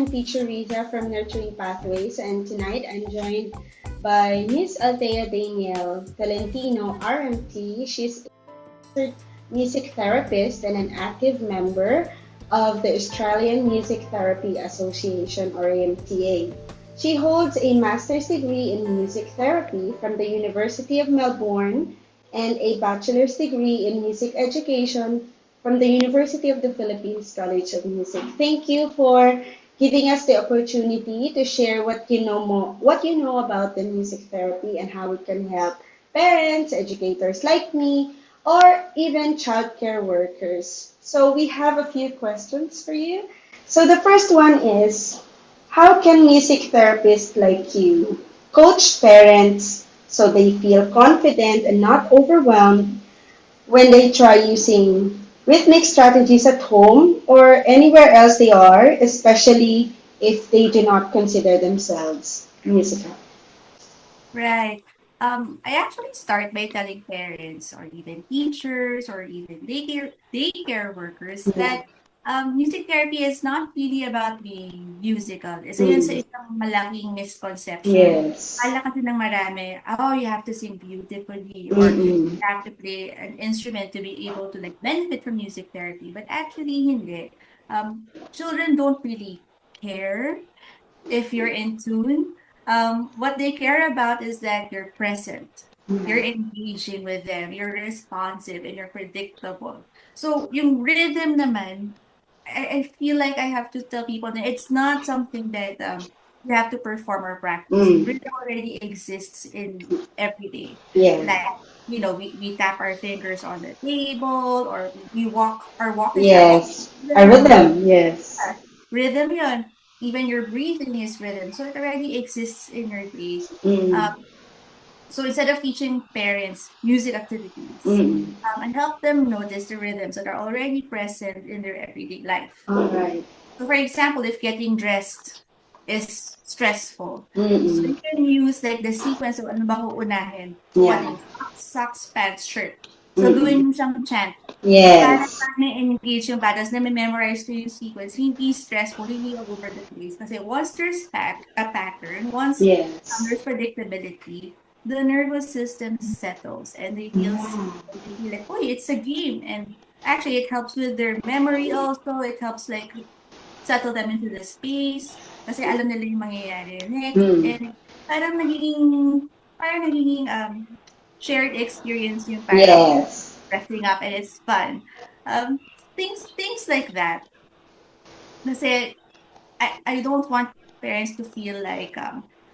Teacher Riza from Nurturing Pathways, and tonight I'm joined by Miss Althea Danielle Tolentino, RMT. She's a music therapist and an active member of the Australian Music Therapy Association, or AMTA. She holds a master's degree in music therapy from the University of Melbourne and a bachelor's degree in music education from the University of the Philippines College of Music. Thank you for giving us the opportunity to share what you know about the music therapy and how it can help parents, educators like me, or even childcare workers. So we have a few questions for you. So the first one is, how can music therapists like you coach parents so they feel confident and not overwhelmed when they try using rhythmic strategies at home or anywhere else they are, especially if they do not consider themselves musical? Right. I actually start by telling parents or even teachers or even daycare workers Yeah. that music therapy is not really about being musical. Isa yun sa Mm. isang malaking misconception. Yes. Akala kasi ng marami, oh, you have to sing beautifully or you Mm-mm. have to play an instrument to be able to like benefit from music therapy. But actually, hindi. Children don't really care if you're in tune. What they care about is that you're present, you're Yeah. engaging with them, you're responsive, and you're predictable. So, yung rhythm naman, I feel like I have to tell people that it's not something that you have to perform or practice. Mm. Rhythm already exists in every day. Yeah. Like, we tap our fingers on the table or we walk, our walk is actually Yes. rhythm I read naman. them. Yes. Rhythm yun. Even your breathing is rhythm. So it already exists in your day. Mm. Um, so instead of teaching parents music activities, Mm. and help them notice the rhythms that are already present in their everyday life. All right. So for example, if getting dressed is stressful, so Mm-mm. you can use like the sequence of ano bang uunahin. So what Yeah. is socks, pants, shirt. So Mm-mm. gawin mo siyang chant para Yes. pag na-engage yung bata, na-memorize ko yung sequence, hindi stressful, hindi all over the place. Kasi once there's a pattern, once Yes. there's predictability, the nervous system settles and Yeah. they feel like, oh, it's a game. And actually, it helps with their memory also. It helps like settle them into the space kasi alam nila yung mangyayari next. Mm. And parang nagiging shared experience yung parang Yes. dressing up and it's fun. Um, things like that. Kasi I don't want parents to feel like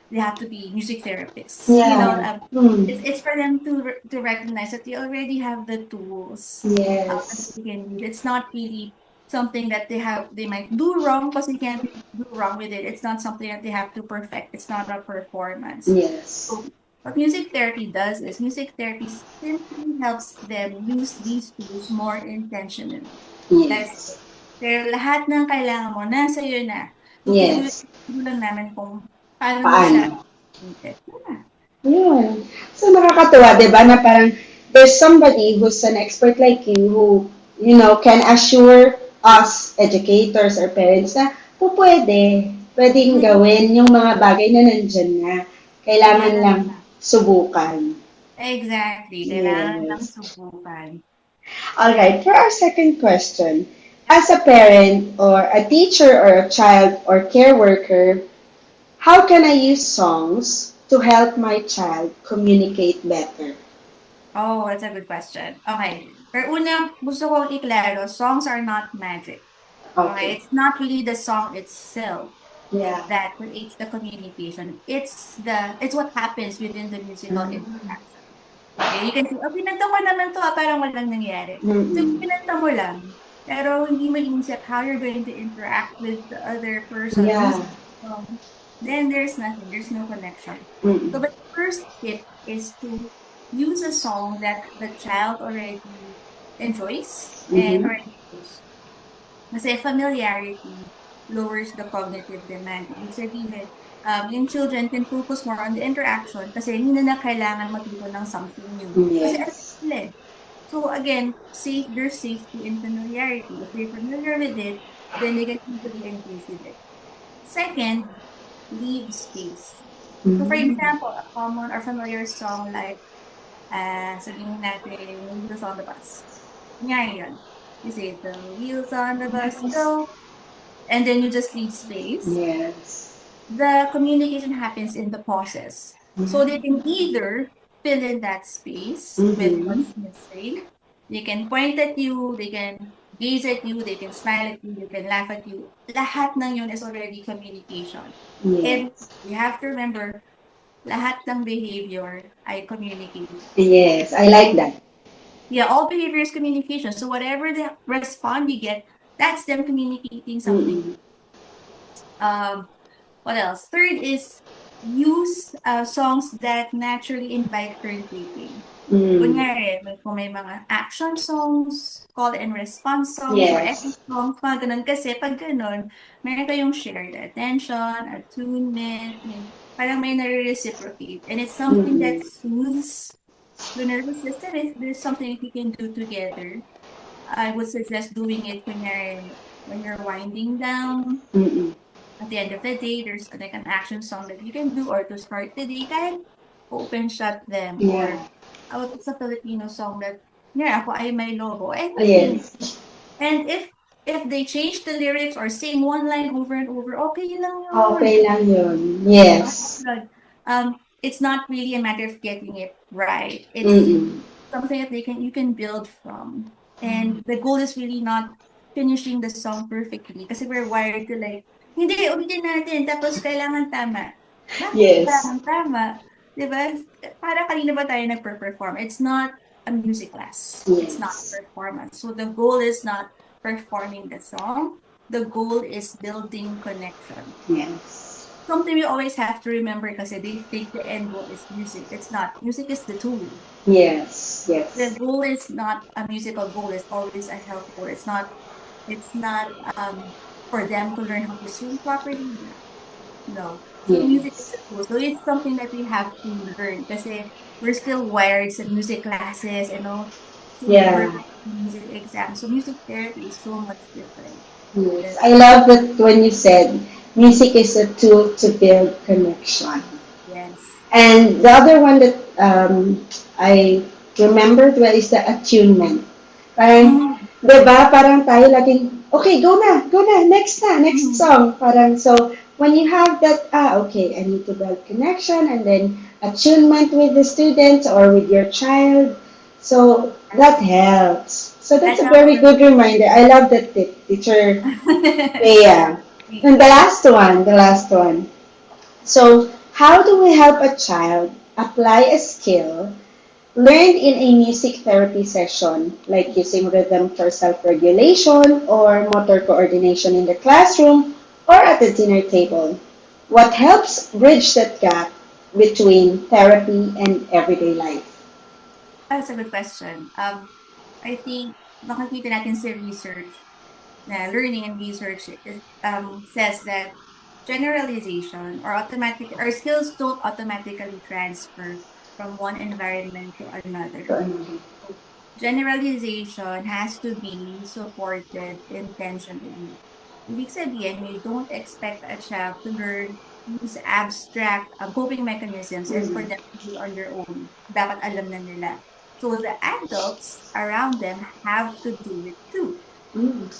they have to be music therapists. Yeah. Mm. It's for them to recognize that they already have the tools that Yes. they can use. It's not really something that they might do wrong because they can't do wrong with it. It's not something that they have to perfect. It's not a performance. Yes. So what music therapy does is music therapy simply helps them use these tools more intentionally. That's Yes. it. Pero lahat ng kailangan mo, nasa iyo na. Yes. Ituturo lang namin kung paano mo siya Paano? gamitin. Yeah. Yun. So, nakakatuwa, di ba, na parang there's somebody who's an expert like you who, can assure us, educators or parents na pwedeng Mm, gawin yung mga bagay na nandyan na. Kailangan yeah, lang subukan. exactly. Kailangan lang Yes. subukan. All right, for our second question, as a parent or a teacher or a child or care worker, how can I use songs to help my child communicate better? Oh, that's a good question. Okay. Pero una, gusto kong iklaro, songs are not magic. Okay? Okay. It's not really the song itself Yeah. that creates the communication. It's what happens within the musical interaction. Okay, you can say, "Oh, kinanta mo naman 'to, parang walang nangyari." So, Mm-mm. kinanta mo lang, pero hindi mo inisip how you're going to interact with the other person Yeah. using the song, then there's nothing, there's no connection. Mm-mm. So, but the first tip is to use a song that the child already enjoys and Mm-hmm. already knows. Kasi familiarity lowers the cognitive demand. Ibig sabihin, yung children can focus more on the interaction kasi hindi na kailangan matuto ng something new. Kasi alam Yes. nila eh. So again, there's safety in familiarity. If they're familiar with it, then they can easily engage with it. Second, leave space. So for Mm. example, a common or familiar song like, sabihin natin, Wheels on the Bus. Kunyari yun. You say, the wheels on the bus Yes. go, and then you just leave space. Yes. The communication happens in the pauses. So they can either fill in that space with Mm-hmm. what's missing. They can point at you, they can gaze at you, they can smile at you, they can laugh at you. Lahat ng yun is already communication. And Yes. you have to remember, lahat ng behavior ay communication. Yes. I like that. Yeah, all behavior is communication. So whatever the response you get, that's them communicating something. Mm-mm. Um, What else? Third is use songs that naturally invite turn-taking. Mm. Kunyari, kung may mga action songs, call and response songs, or epic Yes. songs, mga ganun. Kasi pag ganun, meron kayong shared attention, attunement, parang may nare-reciprocate. And it's something Mm-mm. that soothes the nervous system. If there's something that you can do together, I would suggest doing it kunyari, when you're winding down, Mm-mm. at the end of the day, there's like an action song that you can do or to start the day, kahit open shut them Yeah. or it's a Filipino song that, yeah, ako ay may lobo, anything. Yes. And if they change the lyrics or sing one line over and over, okay lang yun. Okay lang yun. Yes. It's not really a matter of getting it right. It's Mm-mm. something that you can build from. And the goal is really not finishing the song perfectly kasi we're wired to like, hindi, ulitin natin, tapos kailangan tama. Bakit Yes. kailangan tama? Diba? Para kanina ba tayo nagper-perform? It's not a music class. It's not Yes. performance. So the goal is not performing the song. The goal is building connection. Yes. Something we always have to remember kasi they think the end goal is music. It's not. Music is the tool. Yes. The Yes. goal is not a musical goal. It's always a health goal. It's not for them to learn how to sing properly. No. So music is Yes. a tool. So it's something that we have to learn kasi we're still wired sa music classes and all to be Yeah. perfect in music exam. So music therapy is so much different. Yes. Yes. I love that when you said music is a tool to build connection. Yes. And the other one that I remembered well is the attunement. Parang, Mm. di ba, parang tayo laging, okay, go na, next Mm. song. Parang, so, when you have that, okay, I need to build connection and then attunement with the students or with your child. So, that helps. So, that's That's a how very good reminder. I love that tip, teacher Bea. And the last one. So, how do we help a child apply a skill learned in a music therapy session, like using rhythm for self regulation or motor coordination in the classroom or at the dinner table? What helps bridge that gap between therapy and everyday life? That's a good question. I think makikita natin sa research na learning and research says that generalization or skills don't automatically transfer from one environment to another. So, ano, Generalization has to be supported intentionally. Ibig sabihin, you don't expect a child to learn use abstract coping mechanisms and for mm, them to do on their own. Dapat alam na nila. So the adults around them have to do it too.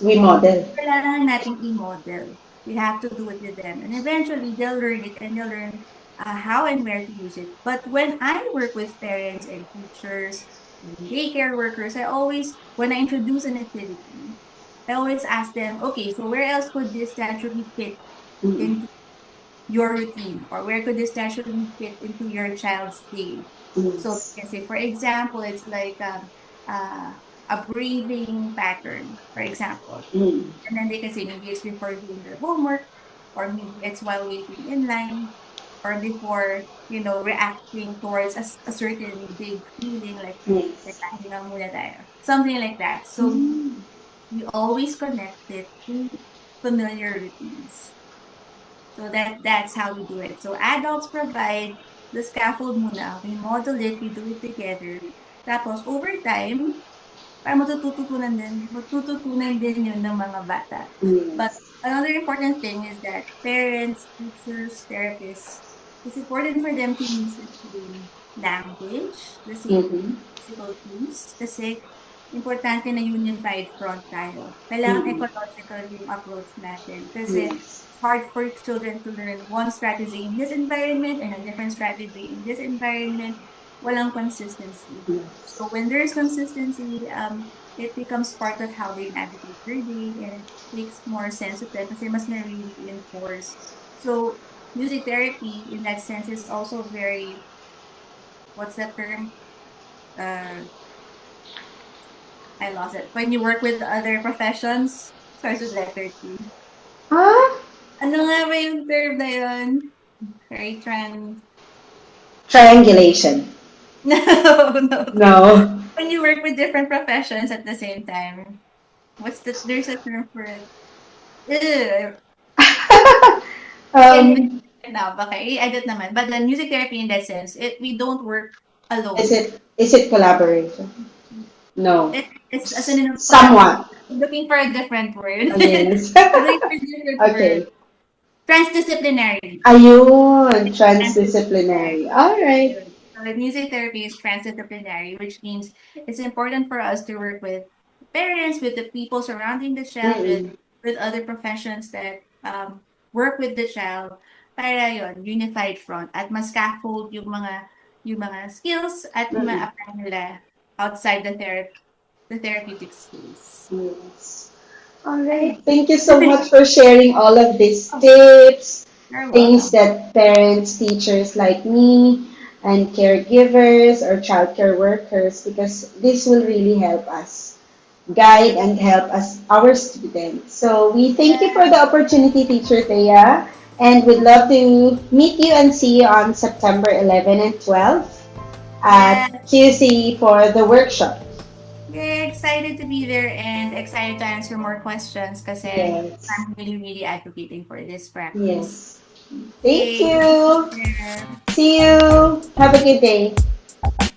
we model. Kailangan nating i-model. We have to do it with them. And eventually, they'll learn it and they'll learn how and where to use it. But when I work with parents and teachers, and daycare workers, when I introduce an activity, I always ask them, okay, so where else could this naturally fit Mm, into your routine? Or where could this naturally fit into your child's day? So, yes. you can say, for example, it's like a breathing pattern, for example. Mm, And then they can say maybe it's before doing their homework, or maybe it's while waiting in line, or before, reacting towards a certain big feeling like, yes. "Teka, hinga muna tayo." Something like that. So Mm, we always connect it to familiar routines. So that's how we do it. So adults provide the scaffold muna. We model it, we do it together. Tapos over time, para matututunan din yun ng mga bata. But Yes. another important thing is that parents, teachers, therapists, it's important for them to use the same language, the same Mm-hmm. physical cues, kasi importante na unified front tayo. Kailangan Mm-hmm. ecological yung approach natin. Kasi Yes. it's hard for children to learn one strategy in this environment and a different strategy in this environment. Walang consistency. Yes. So when there's consistency, it becomes part of how they navigate their day and it makes more sense to them kasi mas na-reinforce. So music therapy in that sense is also very, what's that term? Uh, I lost it. When you work with other professions, starts with letter T. Ah, Ano nga ba yung term na yun? Very trans. triangulation. No, no. No. When you work with different professions at the same time, there's a term for it. Ugh. Anyway, um, now, okay, I-edit naman. But the music therapy in that sense, we don't work is alone. it collaboration? No. It's a synonym for Somewhat. looking for a different word. Oh, yes. Looking for a different word. Okay. Transdisciplinary. Ayun, Transdisciplinary. transdisciplinary. All right. So music therapy is transdisciplinary, which means it's important for us to work with parents, with the people surrounding the child, Mm-mm. with other professions that work with the child para yon unified front at mas scaffold yung mga skills at Mm-mm. ma-apply nila outside the therapeutic space. Yes. All right. Ay, Thank you so much for sharing all of these tips, you're things welcome. that parents, teachers like me, and caregivers or childcare workers, because this will really help us guide and help us, our students. So we thank you for the opportunity, Teacher Thea, and we'd love to meet you and see you on September 11 and 12 Yeah, at QC for the workshop. we're excited to be there and excited to answer more questions kasi Yes. I'm really, really advocating for this practice. Yes. Thank Okay, you. yeah. See you. Have a good day.